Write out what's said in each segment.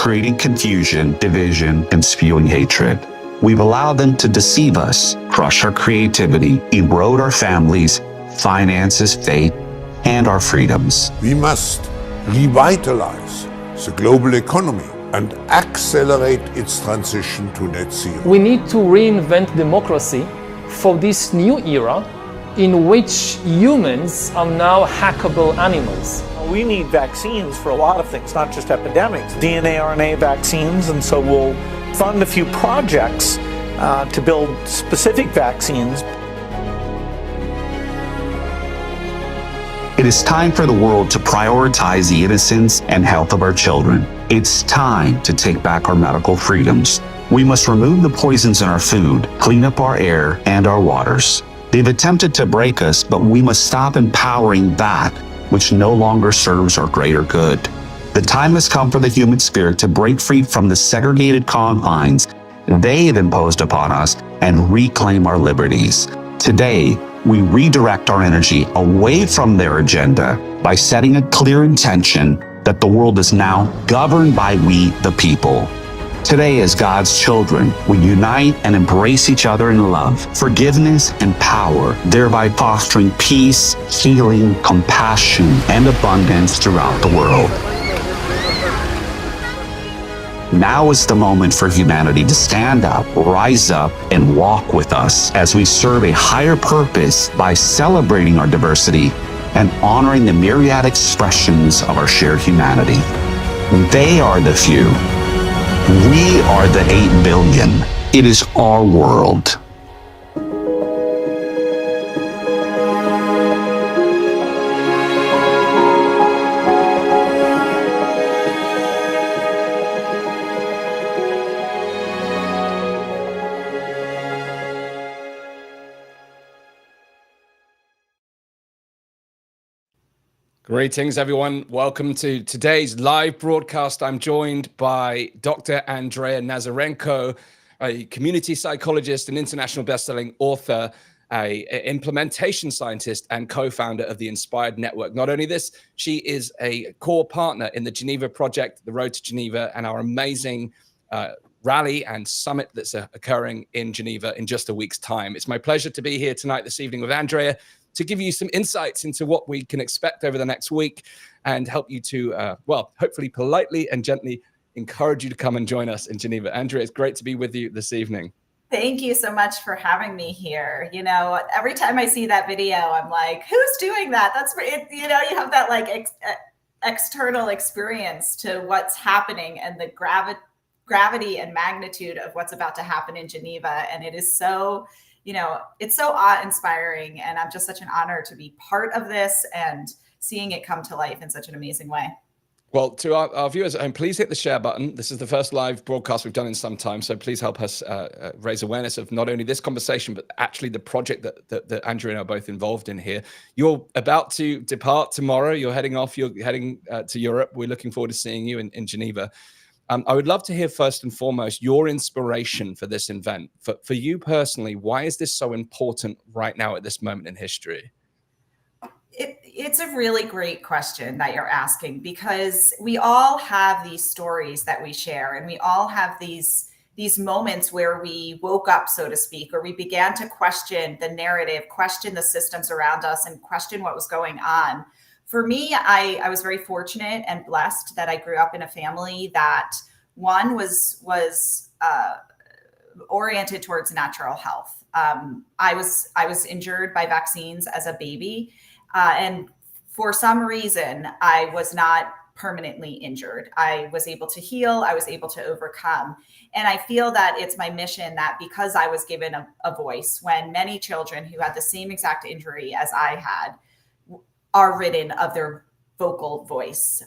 creating confusion, division, and spewing hatred. We've allowed them to deceive us, crush our creativity, erode our families, finances, faith, and our freedoms. We must revitalize the global economy and accelerate its transition to net zero. We need to reinvent democracy for this new era in which humans are now hackable animals. We need vaccines for a lot of things, not just epidemics. DNA, RNA vaccines, and so we'll fund a few projects to build specific vaccines. It is time for the world to prioritize the innocence and health of our children. It's time to take back our medical freedoms. We must remove the poisons in our food, clean up our air and our waters. They've attempted to break us, but we must stop empowering that which no longer serves our greater good. The time has come for the human spirit to break free from the segregated confines they've imposed upon us and reclaim our liberties. Today, we redirect our energy away from their agenda by setting a clear intention that the world is now governed by we, the people. Today, as God's children, we unite and embrace each other in love, forgiveness, and power, thereby fostering peace, healing, compassion, and abundance throughout the world. Now is the moment for humanity to stand up, rise up, and walk with us as we serve a higher purpose by celebrating our diversity and honoring the myriad expressions of our shared humanity. They are the few. We are the 8 billion. It is our world. Greetings, everyone. Welcome to today's live broadcast. I'm joined by Dr. Andrea Nazarenko, a community psychologist, an international best-selling author, an implementation scientist, and co-founder of the Inspired Network. Not only this, she is a core partner in the Geneva project, the Road to Geneva, and our amazing rally and summit that's occurring in Geneva in just a week's time. It's my pleasure to be here tonight, this evening, with Andrea, to give you some insights into what we can expect over the next week and help you to, well, hopefully politely and gently encourage you to come and join us in Geneva. Andrea, it's great to be with you this evening. Thank you so much for having me here. You know, every time I see that video, I'm like, who's doing that? That's, you know, you have that like external experience to what's happening and the gravity and magnitude of what's about to happen in Geneva. And it is so, you know, it's so awe-inspiring, and I'm just such an honor to be part of this and seeing it come to life in such an amazing way. Well, to our viewers at home, please hit the share button. This is the first live broadcast we've done in some time, so please help us raise awareness of not only this conversation, but actually the project that Andrea and I are both involved in here. You're about to depart tomorrow. You're heading off. You're heading to Europe. We're looking forward to seeing you in Geneva. I would love to hear first and foremost your inspiration for this event. For you personally, why is this so important right now at this moment in history? It's a really great question that you're asking, because we all have these stories that we share, and we all have these moments where we woke up, so to speak, or we began to question the narrative, question the systems around us, and question what was going on. For me, I was very fortunate and blessed that I grew up in a family that, one, was oriented towards natural health. I was injured by vaccines as a baby, and for some reason, I was not permanently injured. I was able to heal. I was able to overcome. And I feel that it's my mission that, because I was given a voice when many children who had the same exact injury as I had are ridden of their vocal voice.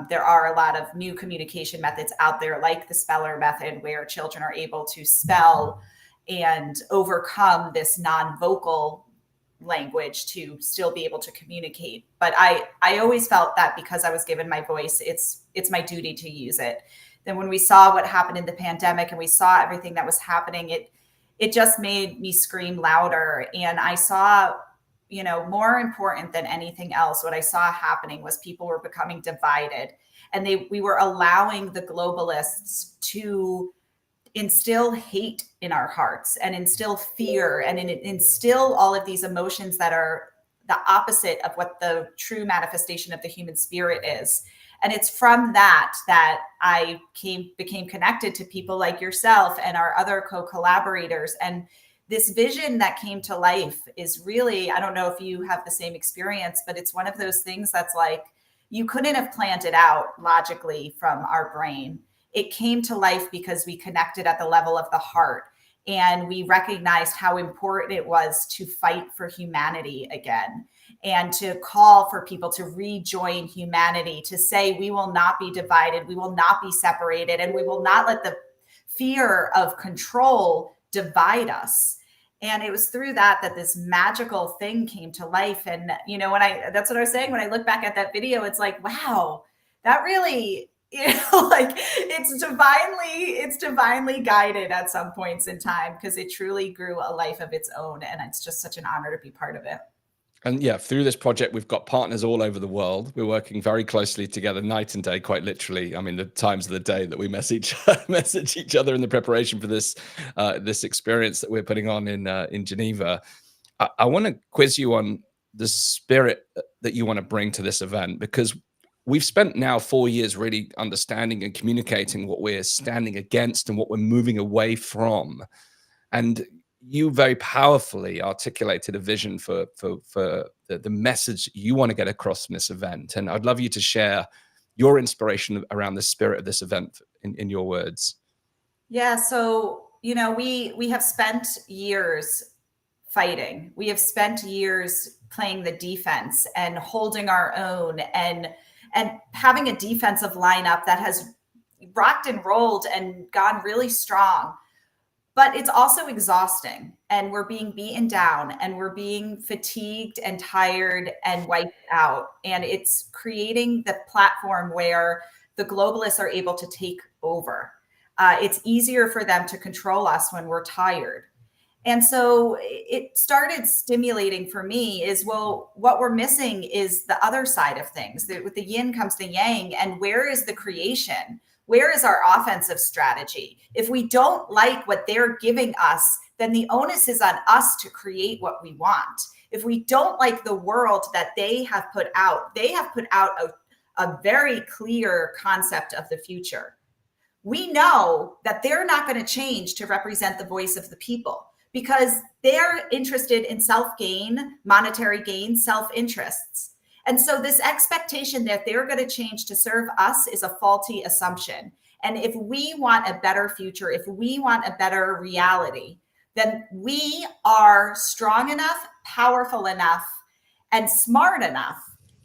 There are a lot of new communication methods out there, like the speller method, where children are able to spell and overcome this non-vocal language to still be able to communicate. But I always felt that because I was given my voice, it's my duty to use it. Then when we saw what happened in the pandemic and we saw everything that was happening, it just made me scream louder. And I saw, you know, more important than anything else, what I saw happening was people were becoming divided. And we were allowing the globalists to instill hate in our hearts and instill fear and instill all of these emotions that are the opposite of what the true manifestation of the human spirit is. And it's from that I became connected to people like yourself and our other co-collaborators. And this vision that came to life is really, I don't know if you have the same experience, but it's one of those things that's like, you couldn't have planned it out logically from our brain. It came to life because we connected at the level of the heart. And we recognized how important it was to fight for humanity again and to call for people to rejoin humanity, to say we will not be divided, we will not be separated, and we will not let the fear of control divide us. And it was through that this magical thing came to life. And, you know, that's what I was saying, when I look back at that video, it's like, wow, that really, you know, like it's divinely guided at some points in time, because it truly grew a life of its own. And it's just such an honor to be part of it. And yeah, through this project, we've got partners all over the world. We're working very closely together, night and day, quite literally. I mean, the times of the day that we message each other in the preparation for this this experience that we're putting on in Geneva. I want to quiz you on the spirit that you want to bring to this event, because we've spent now 4 years really understanding and communicating what we're standing against and what we're moving away from. And you very powerfully articulated a vision for the message you want to get across from this event. And I'd love you to share your inspiration around the spirit of this event in your words. Yeah. So, you know, we have spent years fighting. We have spent years playing the defense and holding our own and having a defensive lineup that has rocked and rolled and gone really strong. But it's also exhausting, and we're being beaten down, and we're being fatigued and tired and wiped out. And it's creating the platform where the globalists are able to take over. It's easier for them to control us when we're tired. And so it started stimulating for me is, well, what we're missing is the other side of things. With the yin comes the yang. And where is the creation? Where is our offensive strategy? If we don't like what they're giving us, then the onus is on us to create what we want. If we don't like the world that they have put out a very clear concept of the future. We know that they're not going to change to represent the voice of the people, because they're interested in self-gain, monetary gain, self-interests. And so this expectation that they're going to change to serve us is a faulty assumption. And if we want a better future, if we want a better reality, then we are strong enough, powerful enough, and smart enough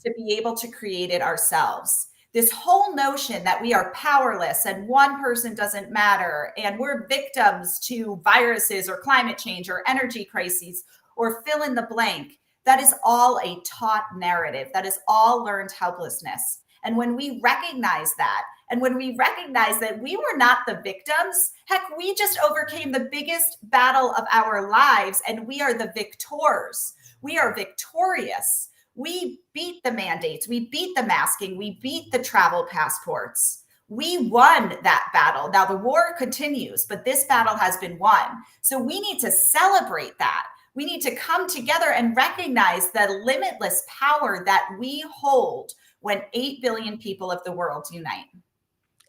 to be able to create it ourselves. This whole notion that we are powerless and one person doesn't matter and we're victims to viruses or climate change or energy crises or fill in the blank, that is all a taught narrative. That is all learned helplessness. And when we recognize that, and when we recognize that we were not the victims, heck, we just overcame the biggest battle of our lives, and we are the victors. We are victorious. We beat the mandates. We beat the masking. We beat the travel passports. We won that battle. Now the war continues, but this battle has been won. So we need to celebrate that. We need to come together and recognize the limitless power that we hold when 8 billion people of the world unite.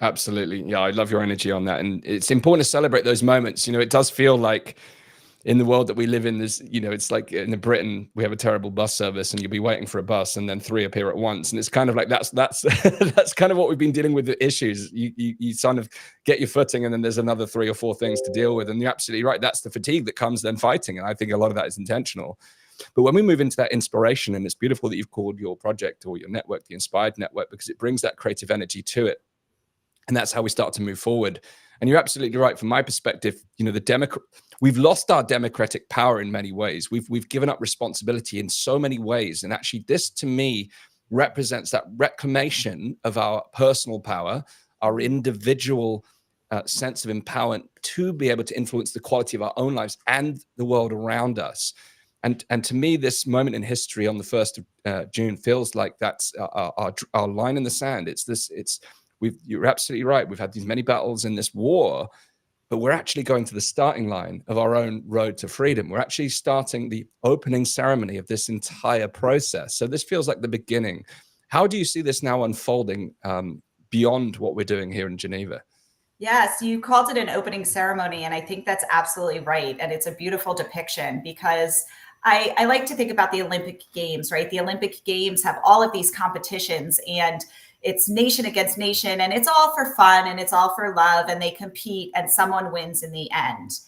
Absolutely. Yeah, I love your energy on that. And it's important to celebrate those moments. You know, it does feel like in the world that we live in, this, you know, it's like in Britain, we have a terrible bus service and you'll be waiting for a bus and then 3 appear at once. And it's kind of like, that's that's kind of what we've been dealing with the issues. You sort of get your footing and then there's another 3 or 4 things to deal with. And you're absolutely right. That's the fatigue that comes then fighting. And I think a lot of that is intentional. But when we move into that inspiration, and it's beautiful that you've called your project or your network, the Inspired Network, because it brings that creative energy to it. And that's how we start to move forward. And you're absolutely right. From my perspective, you know, we've lost our democratic power in many ways. We've given up responsibility in so many ways. And actually, this to me represents that reclamation of our personal power, our individual sense of empowerment to be able to influence the quality of our own lives and the world around us. And to me, this moment in history on the 1st of June feels like that's our line in the sand. You're absolutely right. We've had these many battles in this war, but we're actually going to the starting line of our own road to freedom. We're actually starting the opening ceremony of this entire process. So this feels like the beginning. How do you see this now unfolding beyond what we're doing here in Geneva? Yes, you called it an opening ceremony, and I think that's absolutely right. And it's a beautiful depiction because I like to think about the Olympic Games, right? The Olympic Games have all of these competitions, and it's nation against nation, and it's all for fun and it's all for love, and they compete and someone wins in the end.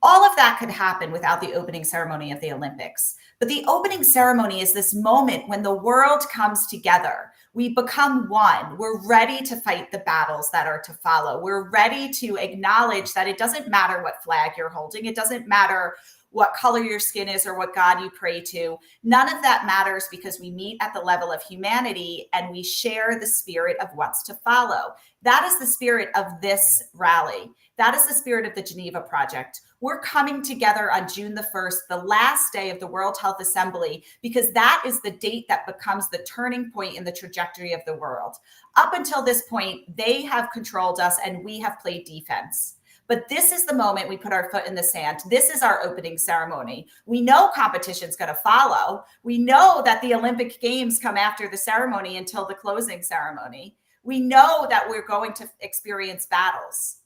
All of that could happen without the opening ceremony of the Olympics. But the opening ceremony is this moment when the world comes together. We become one. We're ready to fight the battles that are to follow. We're ready to acknowledge that it doesn't matter what flag you're holding. It doesn't matter what color your skin is or what God you pray to. None of that matters because we meet at the level of humanity and we share the spirit of what's to follow. That is the spirit of this rally. That is the spirit of the Geneva Project. We're coming together on June the 1st, the last day of the World Health Assembly, because that is the date that becomes the turning point in the trajectory of the world. Up until this point, they have controlled us and we have played defense. But this is the moment we put our foot in the sand. This is our opening ceremony. We know competition's going to follow. We know that the Olympic Games come after the ceremony until the closing ceremony. We know that we're going to experience battles,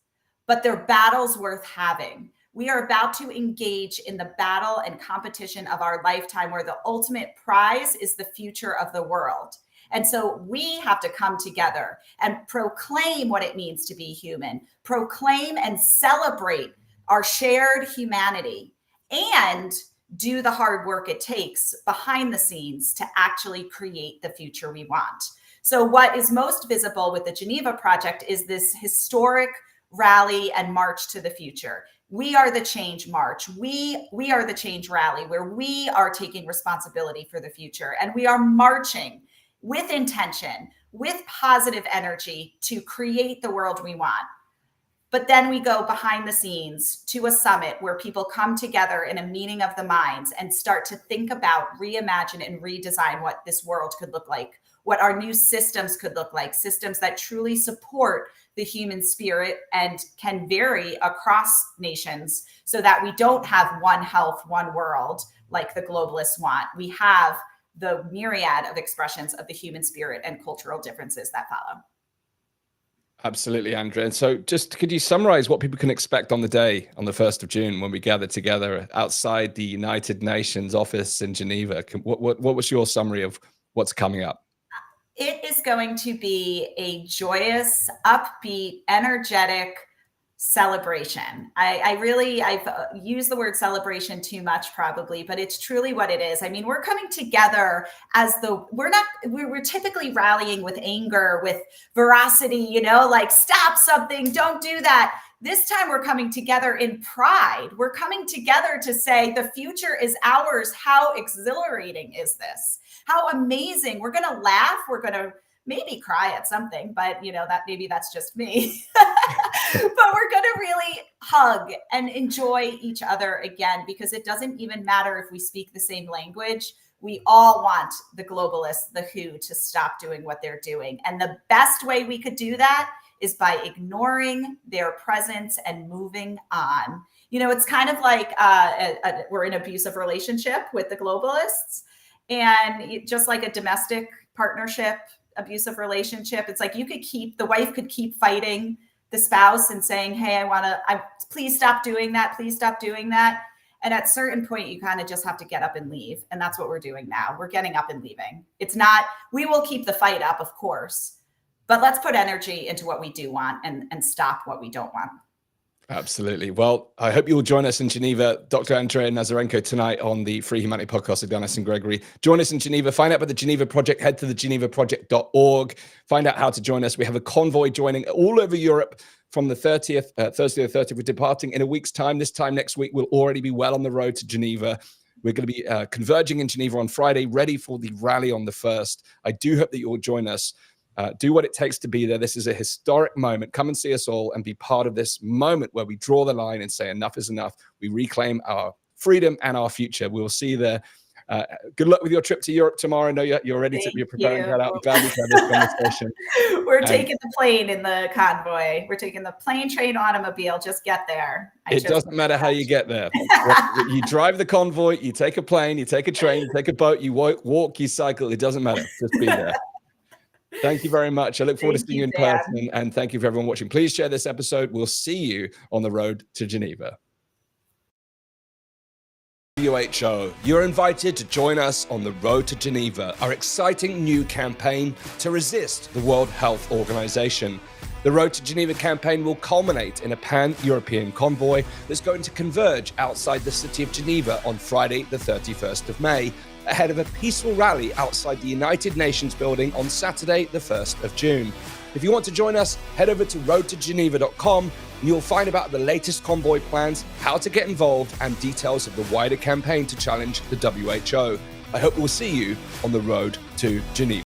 but they're battles worth having. We are about to engage in the battle and competition of our lifetime, where the ultimate prize is the future of the world. And so we have to come together and proclaim what it means to be human, proclaim and celebrate our shared humanity, and do the hard work it takes behind the scenes to actually create the future we want. So what is most visible with the Geneva Project is this historic rally and march to the future. We are the change march. We are the change rally, where we are taking responsibility for the future, and we are marching with intention, with positive energy to create the world we want. But then we go behind the scenes to a summit where people come together in a meeting of the minds and start to think about, reimagine, and redesign what this world could look like, what our new systems could look like, systems that truly support the human spirit and can vary across nations so that we don't have one health, one world like the globalists want. We have the myriad of expressions of the human spirit and cultural differences that follow. Absolutely, Andrea. And so just could you summarize what people can expect on the day, on the 1st of June, when we gather together outside the United Nations office in Geneva? What was your summary of what's coming up? It is going to be a joyous, upbeat, energetic celebration. I've used the word celebration too much probably, but it's truly what it is. I mean, we're coming together we're typically rallying with anger, with veracity, like stop something, don't do that. This time we're coming together in pride. We're coming together to say the future is ours. How exhilarating is this? How amazing. We're going to laugh. We're going to maybe cry at something, but that's just me. But we're going to really hug and enjoy each other again, because it doesn't even matter if we speak the same language. We all want the globalists, the WHO, to stop doing what they're doing. And the best way we could do that is by ignoring their presence and moving on. It's kind of like we're in an abusive relationship with the globalists, and just like a domestic partnership, abusive relationship, it's like the wife could keep fighting the spouse and saying, hey, please stop doing that. Please stop doing that. And at a certain point, you kind of just have to get up and leave. And that's what we're doing now. We're getting up and leaving. We will keep the fight up, of course, but let's put energy into what we do want and stop what we don't want. Absolutely. Well, I hope you will join us in Geneva, Dr. Andrea Nazarenko, tonight on the Free Humanity podcast with Astin-Gregory. Join us in Geneva. Find out about the Geneva Project. Head to thegenevaproject.org. Find out how to join us. We have a convoy joining all over Europe from the 30th, Thursday the 30th. We're departing in a week's time. This time next week, we'll already be well on the road to Geneva. We're going to be converging in Geneva on Friday, ready for the rally on the 1st. I do hope that you will join us. Do what it takes to be there. This is a historic moment. Come and see us all and be part of this moment where we draw the line and say enough is enough. We reclaim our freedom and our future. We'll see you there. Good luck with your trip to Europe tomorrow. I know you're ready to be preparing to head out. Glad we've had this conversation. We're taking the plane in the convoy. We're taking the plane, train, automobile. Just get there. It doesn't matter how you get there. You drive the convoy, you take a plane, you take a train, you take a boat, you walk, you cycle. It doesn't matter. Just be there. Thank you very much. I look forward to seeing you in person. And thank you for everyone watching. Please share this episode. We'll see you on the road to Geneva. WHO, you're invited to join us on the road to Geneva, our exciting new campaign to resist the World Health Organization. The Road to Geneva campaign will culminate in a pan-European convoy that's going to converge outside the city of Geneva on Friday, the 31st of May, ahead of a peaceful rally outside the United Nations building on Saturday, the 1st of June. If you want to join us, head over to roadtogeneva.com and you'll find about the latest convoy plans, how to get involved, and details of the wider campaign to challenge the WHO. I hope we'll see you on the road to Geneva.